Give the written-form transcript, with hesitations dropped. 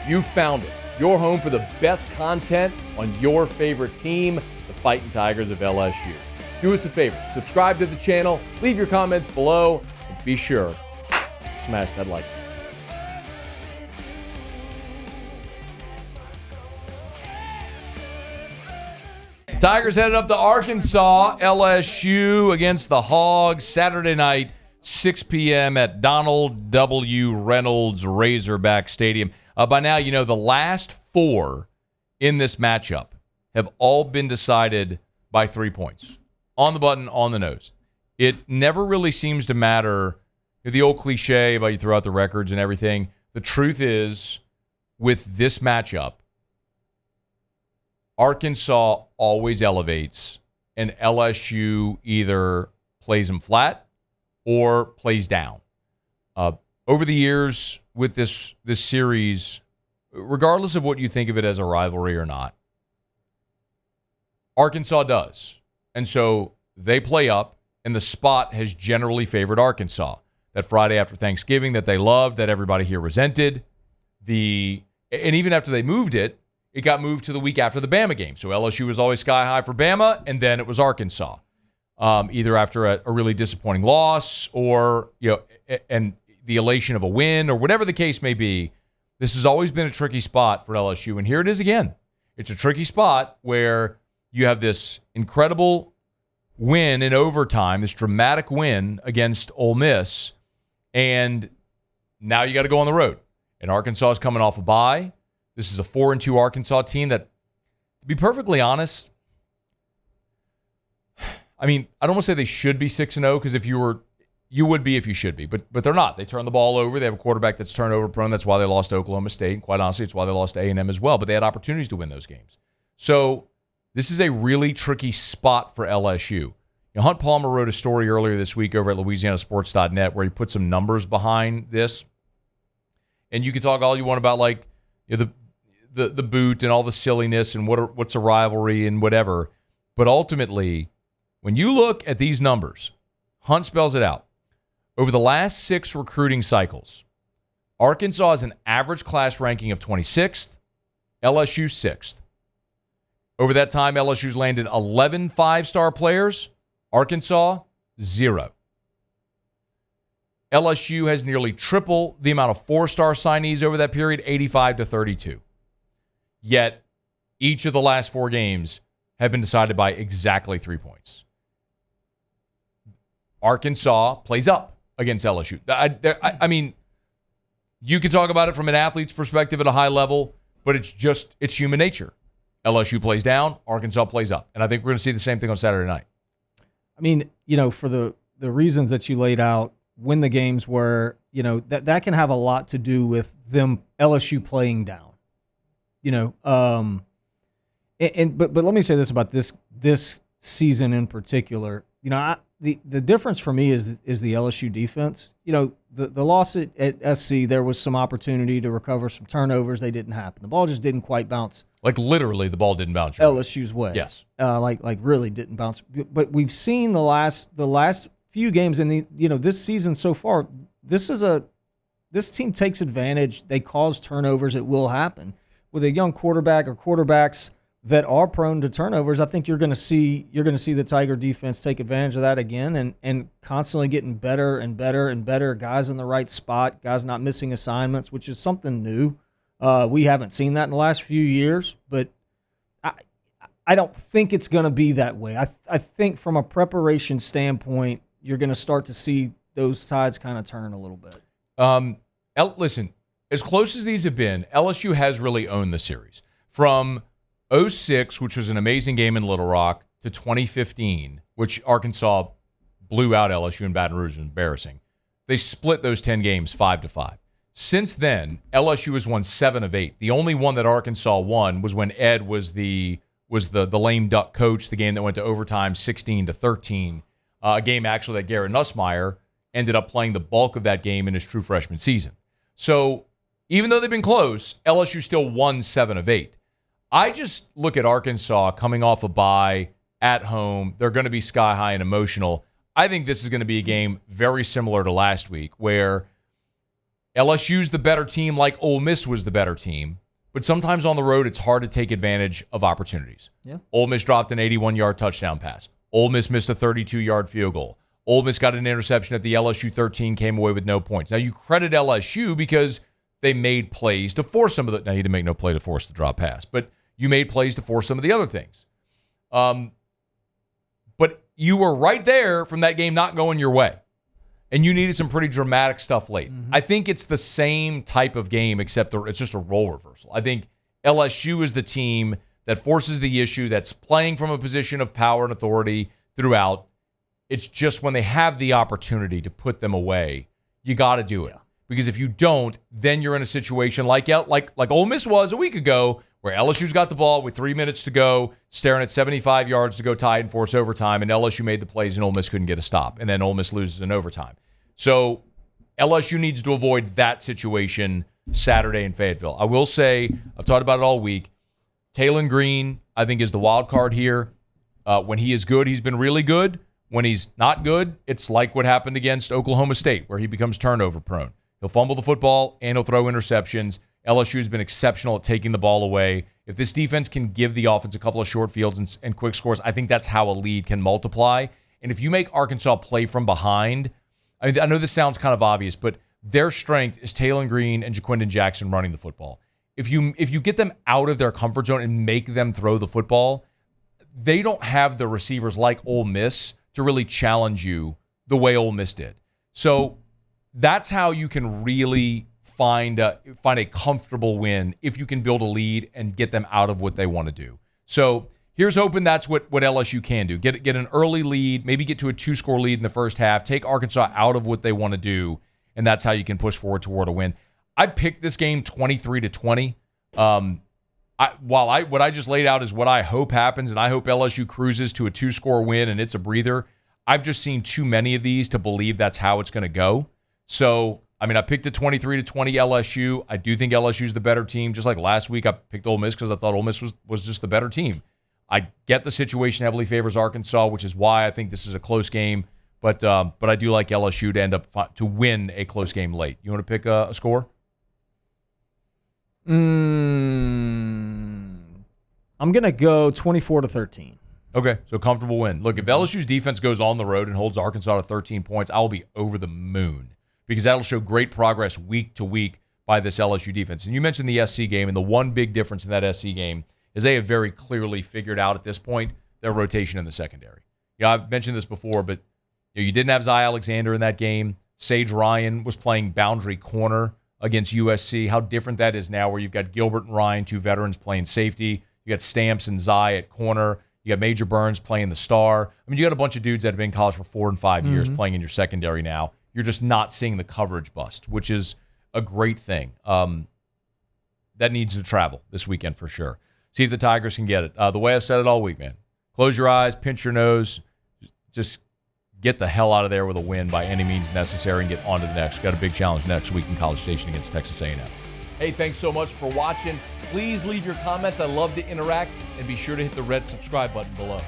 You found it. Your home for the best content on your favorite team, the Fighting Tigers of LSU. Do us a favor, subscribe to the channel, leave your comments below, and be sure to smash that like button. Tigers headed up to Arkansas, LSU against the Hogs, Saturday night, 6 p.m. at Donald W. Reynolds Razorback Stadium. By now, you know the last 4 in this matchup have all been decided by 3 points. On the button, on the nose. It never really seems to matter. The old cliche about you throw out the records and everything. The truth is, with this matchup, Arkansas always elevates, and LSU either plays them flat or plays down. Over the years with this series, regardless of what you think of it as a rivalry or not, Arkansas does. And so they play up, and the spot has generally favored Arkansas. That Friday after Thanksgiving that they loved, that everybody here resented. And even after they moved it, it got moved to the week after the Bama game. So LSU was always sky high for Bama, and then it was Arkansas. Either after a really disappointing loss or, and the elation of a win or whatever the case may be. This has always been a tricky spot for LSU, and here it is again. It's a tricky spot where you have this incredible win in overtime, this dramatic win against Ole Miss, and now you got to go on the road. And Arkansas is coming off a bye. This is a 4-2 Arkansas team that, to be perfectly honest, I mean, I don't want to say they should be 6-0 because you would be if you should be, but they're not. They turn the ball over. They have a quarterback that's turnover prone. That's why they lost to Oklahoma State. And quite honestly, it's why they lost to A&M as well. But they had opportunities to win those games. So this is a really tricky spot for LSU. Hunt Palmer wrote a story earlier this week over at LouisianaSports.net where he put some numbers behind this. And you can talk all you want about like the boot and all the silliness and what's a rivalry and whatever. But ultimately, when you look at these numbers, Hunt spells it out. Over the last 6 recruiting cycles, Arkansas has an average class ranking of 26th, LSU 6th. Over that time, LSU's landed 11 5-star players, Arkansas 0. LSU has nearly triple the amount of 4-star signees over that period, 85 to 32. Yet, each of the last 4 games have been decided by exactly 3 points. Arkansas plays up against LSU. I mean, you can talk about it from an athlete's perspective at a high level, but it's human nature. LSU plays down, Arkansas plays up. And I think we're going to see the same thing on Saturday night. I mean, for the reasons that you laid out, when the games were, that can have a lot to do with them LSU playing down. But let me say this about this season in particular. The difference for me is the LSU defense. The loss at SC, there was some opportunity to recover some turnovers. They didn't happen. The ball just didn't quite bounce. Like literally, the ball didn't bounce LSU's way. Yes. Like really didn't bounce. But we've seen the last few games in this season so far. This team takes advantage. They cause turnovers. It will happen with a young quarterback or quarterbacks that are prone to turnovers. I think you're going to see the Tiger defense take advantage of that again and constantly getting better and better and better. Guys in the right spot, guys not missing assignments, which is something new. We haven't seen that in the last few years, but I don't think it's going to be that way. I think from a preparation standpoint, you're going to start to see those tides kind of turn a little bit. Listen, as close as these have been, LSU has really owned the series. From 2006, which was an amazing game in Little Rock, to 2015, which Arkansas blew out LSU in Baton Rouge, embarrassing. They split those 10 games 5-5. Since then, LSU has won 7 of 8. The only one that Arkansas won was when Ed was the lame duck coach, the game that went to overtime 16-13, a game actually that Garrett Nussmeier ended up playing the bulk of that game in his true freshman season. So even though they've been close, LSU still won 7 of 8. I just look at Arkansas coming off a bye at home. They're going to be sky high and emotional. I think this is going to be a game very similar to last week where LSU's the better team like Ole Miss was the better team. But sometimes on the road, it's hard to take advantage of opportunities. Yeah. Ole Miss dropped an 81-yard touchdown pass. Ole Miss missed a 32-yard field goal. Ole Miss got an interception at the LSU 13, came away with no points. Now, you credit LSU because they made plays to force some of the... Now, you didn't make no play to force the drop pass, but you made plays to force some of the other things. But you were right there from that game not going your way. And you needed some pretty dramatic stuff late. Mm-hmm. I think it's the same type of game, except it's just a role reversal. I think LSU is the team that forces the issue, that's playing from a position of power and authority throughout. It's just when they have the opportunity to put them away, you got to do it. Yeah. Because if you don't, then you're in a situation like Ole Miss was a week ago, where LSU's got the ball with 3 minutes to go, staring at 75 yards to go tie and force overtime, and LSU made the plays and Ole Miss couldn't get a stop, and then Ole Miss loses in overtime. So LSU needs to avoid that situation Saturday in Fayetteville. I will say, I've talked about it all week, Taylon Green, I think, is the wild card here. When he is good, he's been really good. When he's not good, it's like what happened against Oklahoma State, where he becomes turnover prone. He'll fumble the football and he'll throw interceptions. LSU has been exceptional at taking the ball away. If this defense can give the offense a couple of short fields and quick scores, I think that's how a lead can multiply. And if you make Arkansas play from behind, I know this sounds kind of obvious, but their strength is Taylon Green and Jaquindon Jackson running the football. If you get them out of their comfort zone and make them throw the football, they don't have the receivers like Ole Miss to really challenge you the way Ole Miss did. So that's how you can really find a comfortable win, if you can build a lead and get them out of what they want to do. So here's hoping that's what LSU can do. Get an early lead, maybe get to a 2-score lead in the first half, take Arkansas out of what they want to do, and that's how you can push forward toward a win. I'd pick this game 23-20. What I just laid out is what I hope happens, and I hope LSU cruises to a 2-score win and it's a breather. I've just seen too many of these to believe that's how it's going to go. So, I picked a 23-20 LSU. I do think LSU's the better team. Just like last week, I picked Ole Miss because I thought Ole Miss was just the better team. I get the situation heavily favors Arkansas, which is why I think this is a close game. But I do like LSU to end up to win a close game late. You want to pick a score? I'm gonna go 24-13. Okay, so comfortable win. Look, if LSU's defense goes on the road and holds Arkansas to 13 points, I will be over the moon, because that'll show great progress week to week by this LSU defense. And you mentioned the SC game, and the one big difference in that SC game is they have very clearly figured out at this point their rotation in the secondary. Yeah, I've mentioned this before, but you didn't have Zy Alexander in that game. Sage Ryan was playing boundary corner against USC. How different that is now, where you've got Gilbert and Ryan, two veterans, playing safety. You got Stamps and Zy at corner. You got Major Burns playing the star. You got a bunch of dudes that have been in college for 4 and 5 years playing in your secondary now. You're just not seeing the coverage bust, which is a great thing. That needs to travel this weekend for sure. See if the Tigers can get it. The way I've said it all week, man. Close your eyes, pinch your nose, just get the hell out of there with a win by any means necessary and get on to the next. Got a big challenge next week in College Station against Texas A&M. Hey, thanks so much for watching. Please leave your comments. I love to interact, and be sure to hit the red subscribe button below.